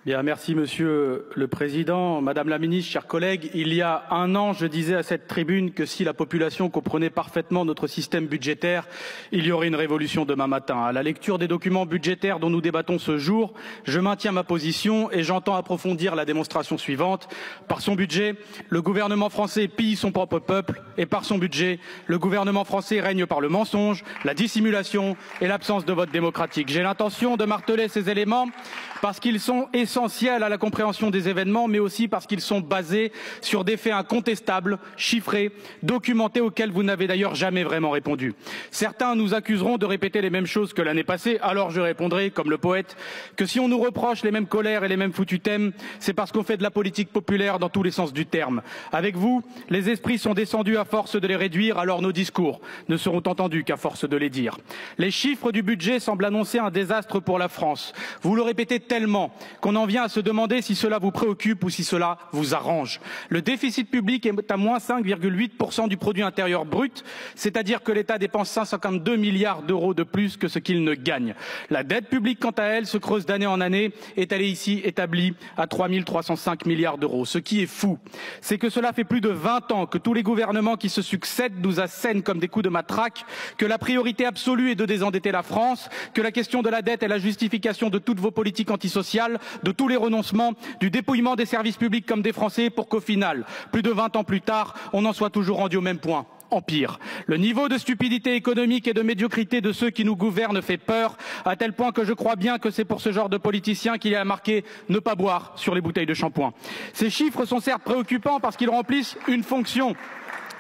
Bien, merci Monsieur le Président, Madame la Ministre, chers collègues. Il y a un an, je disais à cette tribune que si la population comprenait parfaitement notre système budgétaire, il y aurait une révolution demain matin. À la lecture des documents budgétaires dont nous débattons ce jour, je maintiens ma position et j'entends approfondir la démonstration suivante. Par son budget, le gouvernement français pille son propre peuple et par son budget, le gouvernement français règne par le mensonge, la dissimulation et l'absence de vote démocratique. J'ai l'intention de marteler ces éléments parce qu'ils sont essentiels à la compréhension des événements, mais aussi parce qu'ils sont basés sur des faits incontestables, chiffrés, documentés, auxquels vous n'avez d'ailleurs jamais vraiment répondu. Certains nous accuseront de répéter les mêmes choses que l'année passée, alors je répondrai, comme le poète, que si on nous reproche les mêmes colères et les mêmes foutus thèmes, c'est parce qu'on fait de la politique populaire dans tous les sens du terme. Avec vous, les esprits sont descendus à force de les réduire, alors nos discours ne seront entendus qu'à force de les dire. Les chiffres du budget semblent annoncer un désastre pour la France. Vous le répétez tellement qu'on en vient à se demander si cela vous préoccupe ou si cela vous arrange. Le déficit public est à moins 5,8% du produit intérieur brut, c'est-à-dire que l'État dépense 152 milliards d'euros de plus que ce qu'il ne gagne. La dette publique, quant à elle, se creuse d'année en année, est elle ici établie à 3 305 milliards d'euros. Ce qui est fou, c'est que cela fait plus de 20 ans que tous les gouvernements qui se succèdent nous assènent comme des coups de matraque, que la priorité absolue est de désendetter la France, que la question de la dette est la justification de toutes vos politiques antisociales, de tous les renoncements, du dépouillement des services publics comme des Français, pour qu'au final, plus de 20 ans plus tard, on en soit toujours rendu au même point. En pire, le niveau de stupidité économique et de médiocrité de ceux qui nous gouvernent fait peur, à tel point que je crois bien que c'est pour ce genre de politiciens qu'il y a marqué « ne pas boire » sur les bouteilles de shampoing. Ces chiffres sont certes préoccupants parce qu'ils remplissent une fonction,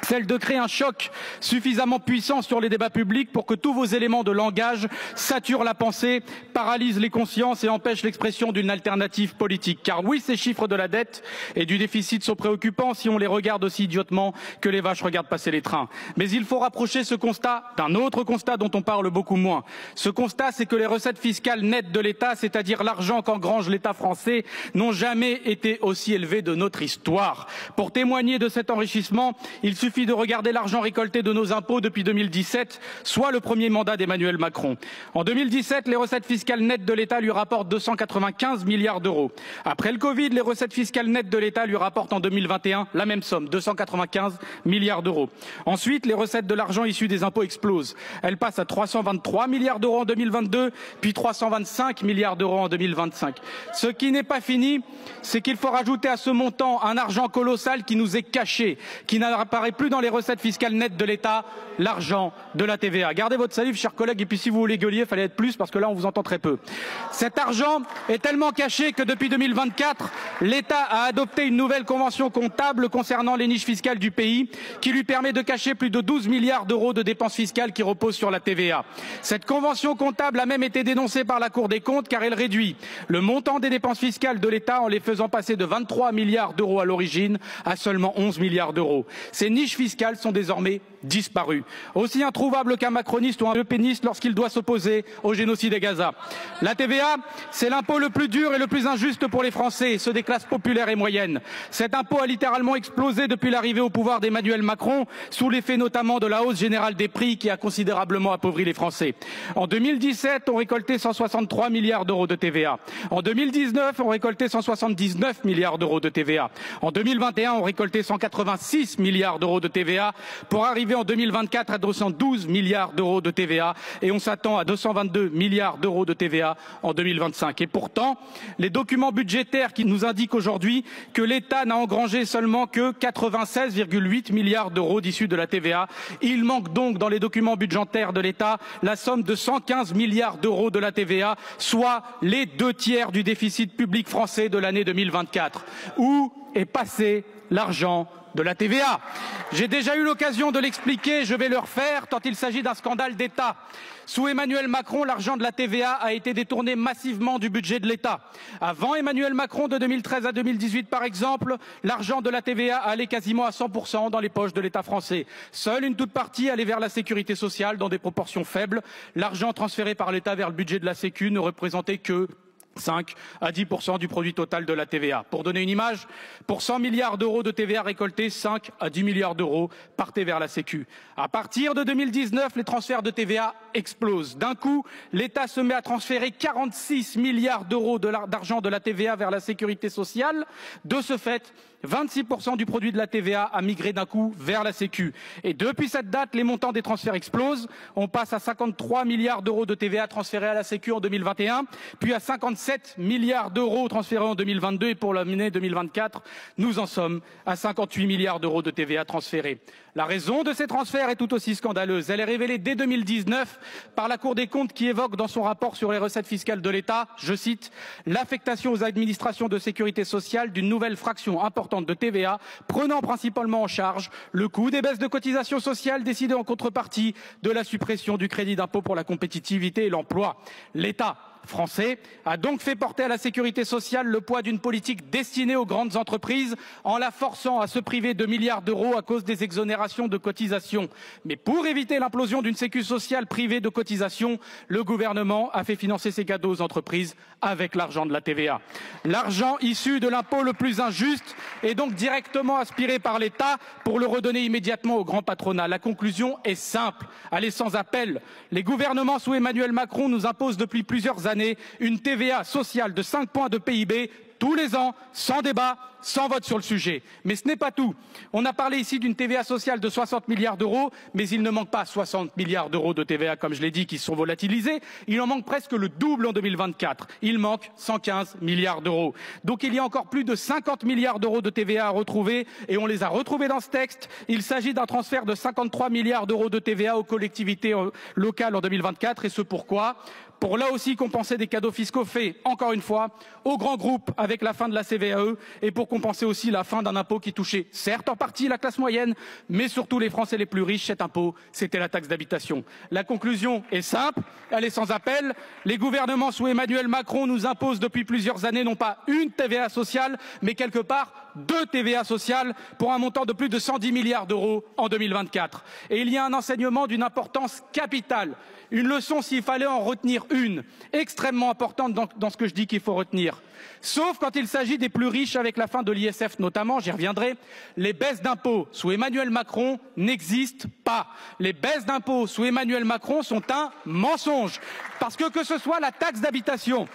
celle de créer un choc suffisamment puissant sur les débats publics pour que tous vos éléments de langage saturent la pensée, paralysent les consciences et empêchent l'expression d'une alternative politique. Car oui, ces chiffres de la dette et du déficit sont préoccupants si on les regarde aussi idiotement que les vaches regardent passer les trains. Mais il faut rapprocher ce constat d'un autre constat dont on parle beaucoup moins. Ce constat, c'est que les recettes fiscales nettes de l'État, c'est-à-dire l'argent qu'engrange l'État français, n'ont jamais été aussi élevées de notre histoire. Pour témoigner de cet enrichissement, il suffit de regarder l'argent récolté de nos impôts depuis 2017, soit le premier mandat d'Emmanuel Macron. En 2017, les recettes fiscales nettes de l'État lui rapportent 295 milliards d'euros. Après le Covid, les recettes fiscales nettes de l'État lui rapportent en 2021 la même somme, 295 milliards d'euros. Ensuite, les recettes de l'argent issu des impôts explosent. Elles passent à 323 milliards d'euros en 2022, puis 325 milliards d'euros en 2025. Ce qui n'est pas fini, c'est qu'il faut rajouter à ce montant un argent colossal qui nous est caché, qui n'apparaît plus dans les recettes fiscales nettes de l'État, l'argent de la TVA. Gardez votre salive, chers collègues, et puis si vous voulez gueulier, il fallait être plus, parce que là, on vous entend très peu. Cet argent est tellement caché que depuis 2024, l'État a adopté une nouvelle convention comptable concernant les niches fiscales du pays, qui lui permet de cacher plus de 12 milliards d'euros de dépenses fiscales qui reposent sur la TVA. Cette convention comptable a même été dénoncée par la Cour des comptes, car elle réduit le montant des dépenses fiscales de l'État en les faisant passer de 23 milliards d'euros à l'origine à seulement 11 milliards d'euros. Ces niches fiscales sont désormais disparues. Aussi introuvable qu'un macroniste ou un le péniste lorsqu'il doit s'opposer au génocide à Gaza. La TVA, c'est l'impôt le plus dur et le plus injuste pour les Français, ceux des classes populaires et moyennes. Cet impôt a littéralement explosé depuis l'arrivée au pouvoir d'Emmanuel Macron, sous l'effet notamment de la hausse générale des prix qui a considérablement appauvri les Français. En 2017, on récoltait 163 milliards d'euros de TVA. En 2019, on récoltait 179 milliards d'euros de TVA. En 2021, on récoltait 186 milliards d'euros de TVA pour arriver en 2024 à 212 milliards d'euros de TVA et on s'attend à 222 milliards d'euros de TVA en 2025. Et pourtant, les documents budgétaires qui nous indiquent aujourd'hui que l'État n'a engrangé seulement que 96,8 milliards d'euros d'issus de la TVA. Il manque donc dans les documents budgétaires de l'État la somme de 115 milliards d'euros de la TVA, soit les 2/3 du déficit public français de l'année 2024. Où est passé l'argent de la TVA? J'ai déjà eu l'occasion de l'expliquer, je vais le refaire tant il s'agit d'un scandale d'État. Sous Emmanuel Macron, l'argent de la TVA a été détourné massivement du budget de l'État. Avant Emmanuel Macron, de 2013 à 2018 par exemple, l'argent de la TVA allait quasiment à 100% dans les poches de l'État français. Seule une toute partie allait vers la sécurité sociale dans des proportions faibles. L'argent transféré par l'État vers le budget de la Sécu ne représentait que 5 à 10% du produit total de la TVA. Pour donner une image, pour 100 milliards d'euros de TVA récoltés, 5 à 10 milliards d'euros partaient vers la Sécu. À partir de 2019, les transferts de TVA explose. D'un coup, l'État se met à transférer 46 milliards d'euros d'argent de la TVA vers la sécurité sociale. De ce fait, 26% du produit de la TVA a migré d'un coup vers la Sécu. Et depuis cette date, les montants des transferts explosent. On passe à 53 milliards d'euros de TVA transférés à la Sécu en 2021, puis à 57 milliards d'euros transférés en 2022. Et pour l'année 2024, nous en sommes à 58 milliards d'euros de TVA transférés. La raison de ces transferts est tout aussi scandaleuse. Elle est révélée dès 2019 par la Cour des comptes qui évoque dans son rapport sur les recettes fiscales de l'État, je cite, l'affectation aux administrations de sécurité sociale d'une nouvelle fraction importante de TVA, prenant principalement en charge le coût des baisses de cotisations sociales décidées en contrepartie de la suppression du crédit d'impôt pour la compétitivité et l'emploi. L'État français a donc fait porter à la sécurité sociale le poids d'une politique destinée aux grandes entreprises en la forçant à se priver de milliards d'euros à cause des exonérations de cotisations. Mais pour éviter l'implosion d'une sécu sociale privée de cotisations, le gouvernement a fait financer ses cadeaux aux entreprises avec l'argent de la TVA. L'argent issu de l'impôt le plus injuste est donc directement aspiré par l'État pour le redonner immédiatement au grand patronat. La conclusion est simple, elle est sans appel. Les gouvernements sous Emmanuel Macron nous imposent depuis plusieurs années une TVA sociale de 5 points de PIB tous les ans, sans débat, sans vote sur le sujet. Mais ce n'est pas tout. On a parlé ici d'une TVA sociale de 60 milliards d'euros, mais il ne manque pas 60 milliards d'euros de TVA, comme je l'ai dit, qui sont volatilisés. Il en manque presque le double en 2024. Il manque 115 milliards d'euros. Donc il y a encore plus de 50 milliards d'euros de TVA à retrouver, et on les a retrouvés dans ce texte. Il s'agit d'un transfert de 53 milliards d'euros de TVA aux collectivités locales en 2024, et ce pourquoi ? Pour là aussi compenser des cadeaux fiscaux faits, encore une fois, aux grands groupes avec la fin de la CVAE et pour compenser aussi la fin d'un impôt qui touchait certes en partie la classe moyenne, mais surtout les Français les plus riches. Cet impôt, c'était la taxe d'habitation. La conclusion est simple, elle est sans appel. Les gouvernements sous Emmanuel Macron nous imposent depuis plusieurs années non pas une TVA sociale, mais quelque part 2 TVA sociales pour un montant de plus de 110 milliards d'euros en 2024. Et il y a un enseignement d'une importance capitale, une leçon s'il fallait en retenir une, extrêmement importante dans ce que je dis qu'il faut retenir. Sauf quand il s'agit des plus riches avec la fin de l'ISF notamment, j'y reviendrai, les baisses d'impôts sous Emmanuel Macron n'existent pas. Les baisses d'impôts sous Emmanuel Macron sont un mensonge. Parce que ce soit la taxe d'habitation,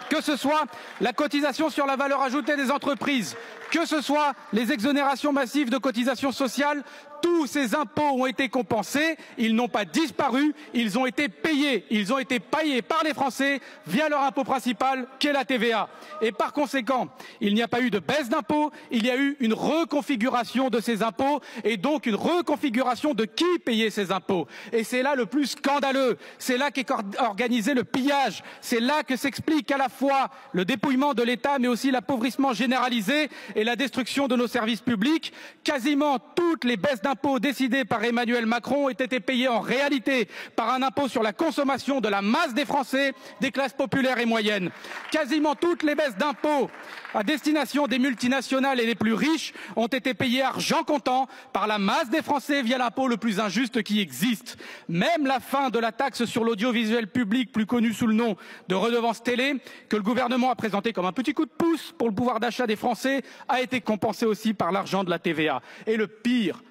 que ce soit la cotisation sur la valeur ajoutée des entreprises, que ce soit les exonérations massives de cotisations sociales, tous ces impôts ont été compensés, ils n'ont pas disparu, ils ont été payés. Ils ont été payés par les Français via leur impôt principal qu'est la TVA. Et par conséquent, il n'y a pas eu de baisse d'impôts, il y a eu une reconfiguration de ces impôts et donc une reconfiguration de qui payait ces impôts. Et c'est là le plus scandaleux, c'est là qu'est organisé le pillage, c'est là que s'explique à la fois le dépouillement de l'État mais aussi l'appauvrissement généralisé et la destruction de nos services publics. Quasiment toutes les baisses d'impôts décidées par Emmanuel Macron ont été payées en réalité par un impôt sur la consommation de la masse des Français, des classes populaires et moyennes. Quasiment toutes les baisses d'impôts à destination des multinationales et les plus riches ont été payées argent comptant par la masse des Français via l'impôt le plus injuste qui existe. Même la fin de la taxe sur l'audiovisuel public, plus connue sous le nom de redevance télé, que le gouvernement a présenté comme un petit coup de pouce pour le pouvoir d'achat des Français, a été compensée aussi par l'argent de la TVA. Et le pire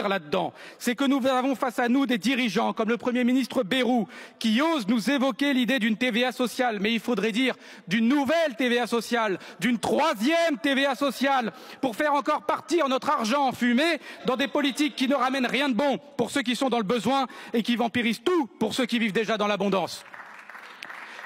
là-dedans, c'est que nous avons face à nous des dirigeants comme le Premier ministre Bayrou qui osent nous évoquer l'idée d'une TVA sociale, mais il faudrait dire d'une nouvelle TVA sociale, d'une 3e TVA sociale, pour faire encore partir notre argent en fumée dans des politiques qui ne ramènent rien de bon pour ceux qui sont dans le besoin et qui vampirisent tout pour ceux qui vivent déjà dans l'abondance.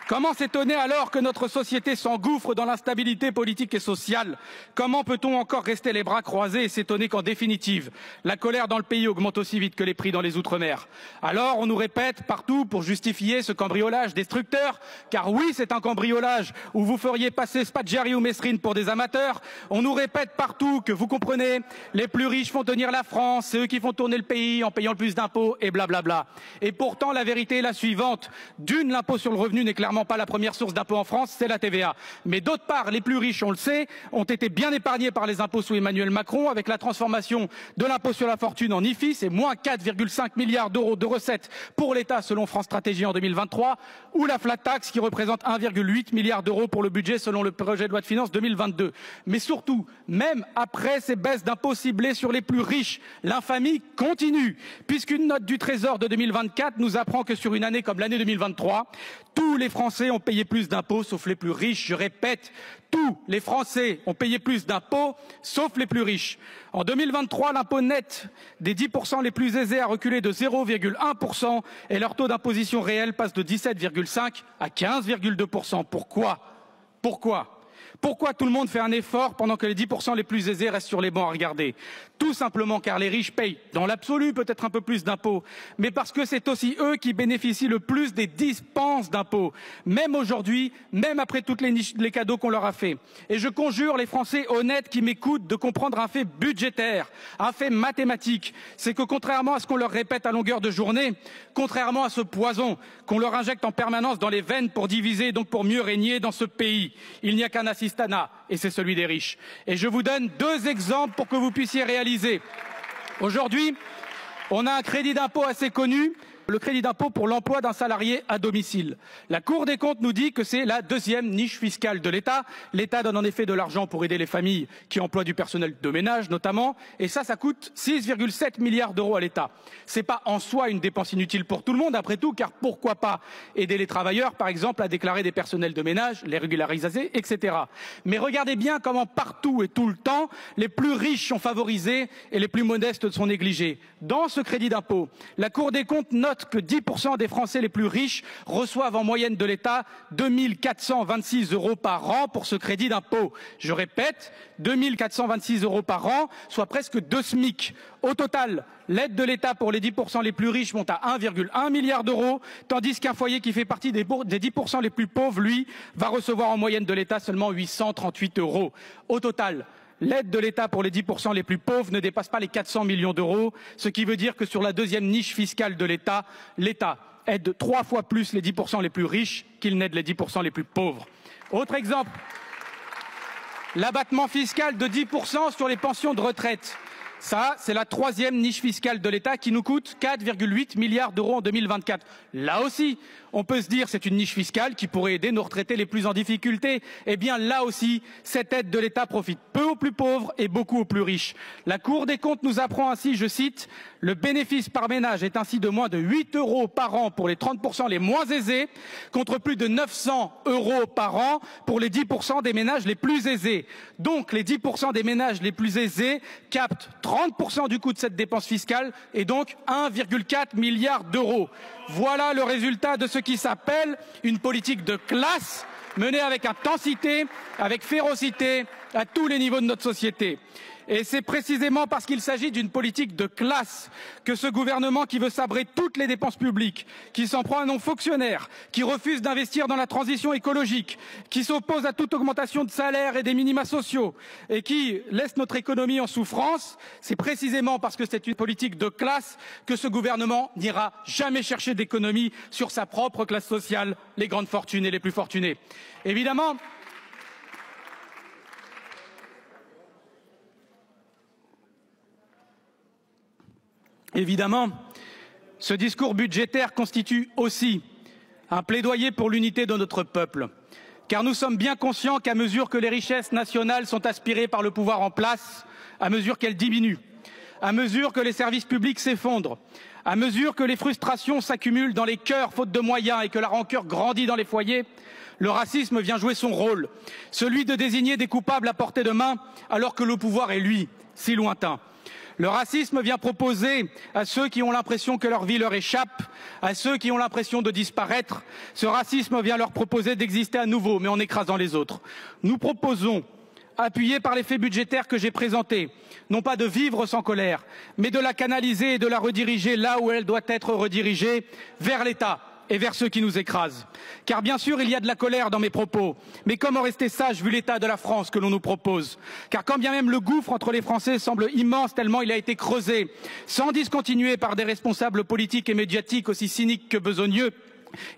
Comment s'étonner alors que notre société s'engouffre dans l'instabilité politique et sociale? Comment peut-on encore rester les bras croisés et s'étonner qu'en définitive, la colère dans le pays augmente aussi vite que les prix dans les Outre-mer? Alors on nous répète partout pour justifier ce cambriolage destructeur, car oui c'est un cambriolage où vous feriez passer Spaggiari ou Mesrine pour des amateurs. On nous répète partout que vous comprenez, les plus riches font tenir la France, c'est eux qui font tourner le pays en payant le plus d'impôts et blablabla. Et pourtant la vérité est la suivante, d'une, l'impôt sur le revenu n'est clairement évidemment pas la première source d'impôt en France, c'est la TVA. Mais d'autre part, les plus riches, on le sait, ont été bien épargnés par les impôts sous Emmanuel Macron, avec la transformation de l'impôt sur la fortune en IFI, c'est moins 4,5 milliards d'euros de recettes pour l'État selon France Stratégie en 2023, ou la flat tax qui représente 1,8 milliard d'euros pour le budget selon le projet de loi de finances 2022. Mais surtout, même après ces baisses d'impôts ciblées sur les plus riches, l'infamie continue, puisqu'une note du Trésor de 2024 nous apprend que sur une année comme l'année 2023, tous les Français ont payé plus d'impôts sauf les plus riches. Je répète, tous les Français ont payé plus d'impôts sauf les plus riches. En 2023, l'impôt net des 10% les plus aisés a reculé de 0,1% et leur taux d'imposition réel passe de 17,5 à 15,2%. Pourquoi tout le monde fait un effort pendant que les 10% les plus aisés restent sur les bancs à regarder? Tout simplement car les riches payent, dans l'absolu, peut-être un peu plus d'impôts, mais parce que c'est aussi eux qui bénéficient le plus des dispenses d'impôts, même aujourd'hui, même après tous les cadeaux qu'on leur a fait. Et je conjure les Français honnêtes qui m'écoutent de comprendre un fait budgétaire, un fait mathématique, c'est que contrairement à ce qu'on leur répète à longueur de journée, contrairement à ce poison qu'on leur injecte en permanence dans les veines pour diviser et donc pour mieux régner dans ce pays, il n'y a qu'un assistanat, et c'est celui des riches. Et je vous donne deux exemples pour que vous puissiez réaliser. Aujourd'hui, on a un crédit d'impôt assez connu, le crédit d'impôt pour l'emploi d'un salarié à domicile. La Cour des comptes nous dit que c'est la deuxième niche fiscale de l'État. L'État donne en effet de l'argent pour aider les familles qui emploient du personnel de ménage notamment, et ça coûte 6,7 milliards d'euros à l'État. C'est pas en soi une dépense inutile pour tout le monde, après tout, car pourquoi pas aider les travailleurs, par exemple, à déclarer des personnels de ménage, les régulariser, etc. Mais regardez bien comment partout et tout le temps, les plus riches sont favorisés et les plus modestes sont négligés. Dans ce crédit d'impôt, la Cour des comptes note que 10% des Français les plus riches reçoivent en moyenne de l'État 2 426 € par an pour ce crédit d'impôt. Je répète, 2 426 € par an, soit presque 2 SMIC. Au total, l'aide de l'État pour les 10% les plus riches monte à 1,1 milliard d'euros, tandis qu'un foyer qui fait partie des 10% les plus pauvres, lui, va recevoir en moyenne de l'État seulement 838 €. Au total, l'aide de l'État pour les 10% les plus pauvres ne dépasse pas les 400 millions d'euros, ce qui veut dire que sur la deuxième niche fiscale de l'État, l'État aide 3 fois plus les 10% les plus riches qu'il n'aide les 10% les plus pauvres. Autre exemple, l'abattement fiscal de 10% sur les pensions de retraite. Ça, c'est la troisième niche fiscale de l'État qui nous coûte 4,8 milliards d'euros en 2024. Là aussi, on peut se dire c'est une niche fiscale qui pourrait aider nos retraités les plus en difficulté. Eh bien, là aussi, cette aide de l'État profite peu aux plus pauvres et beaucoup aux plus riches. La Cour des comptes nous apprend ainsi, je cite, « Le bénéfice par ménage est ainsi de moins de 8 € par an pour les 30% les moins aisés, contre plus de 900 € par an pour les 10% des ménages les plus aisés. » Donc, les 10% des ménages les plus aisés captent 30% du coût de cette dépense fiscale et donc 1,4 milliard d'euros. Voilà le résultat de ce qui s'appelle une politique de classe menée avec intensité, avec férocité à tous les niveaux de notre société. Et c'est précisément parce qu'il s'agit d'une politique de classe que ce gouvernement qui veut sabrer toutes les dépenses publiques, qui s'en prend à nos fonctionnaires, qui refuse d'investir dans la transition écologique, qui s'oppose à toute augmentation de salaire et des minima sociaux et qui laisse notre économie en souffrance, c'est précisément parce que c'est une politique de classe que ce gouvernement n'ira jamais chercher d'économie sur sa propre classe sociale, les grandes fortunes et les plus fortunés. Évidemment, ce discours budgétaire constitue aussi un plaidoyer pour l'unité de notre peuple, car nous sommes bien conscients qu'à mesure que les richesses nationales sont aspirées par le pouvoir en place, à mesure qu'elles diminuent, à mesure que les services publics s'effondrent, à mesure que les frustrations s'accumulent dans les cœurs faute de moyens et que la rancœur grandit dans les foyers, le racisme vient jouer son rôle, celui de désigner des coupables à portée de main alors que le pouvoir est, lui, si lointain. Le racisme vient proposer à ceux qui ont l'impression que leur vie leur échappe, à ceux qui ont l'impression de disparaître, ce racisme vient leur proposer d'exister à nouveau, mais en écrasant les autres. Nous proposons, appuyés par les faits budgétaires que j'ai présentés, non pas de vivre sans colère, mais de la canaliser et de la rediriger là où elle doit être redirigée, vers l'État et vers ceux qui nous écrasent. Car bien sûr, il y a de la colère dans mes propos, mais comment rester sage vu l'état de la France que l'on nous propose? Car quand bien même le gouffre entre les Français semble immense tellement il a été creusé, sans discontinuer par des responsables politiques et médiatiques aussi cyniques que besogneux,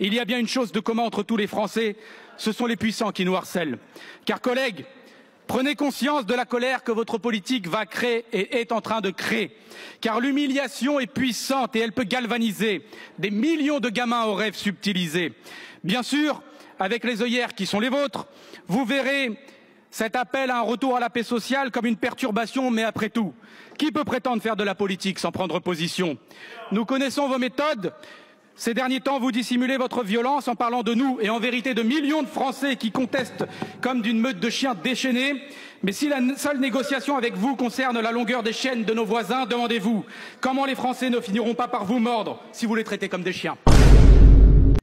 Il y a bien une chose de commun entre tous les Français, ce sont les puissants qui nous harcèlent. Car collègues, prenez conscience de la colère que votre politique va créer et est en train de créer. Car l'humiliation est puissante et elle peut galvaniser des millions de gamins aux rêves subtilisés. Bien sûr, avec les œillères qui sont les vôtres, vous verrez cet appel à un retour à la paix sociale comme une perturbation, mais après tout, qui peut prétendre faire de la politique sans prendre position? Nous connaissons vos méthodes. Ces derniers temps, vous dissimulez votre violence en parlant de nous et en vérité de millions de Français qui contestent comme d'une meute de chiens déchaînés. Mais si la seule négociation avec vous concerne la longueur des chaînes de nos voisins, demandez-vous comment les Français ne finiront pas par vous mordre si vous les traitez comme des chiens.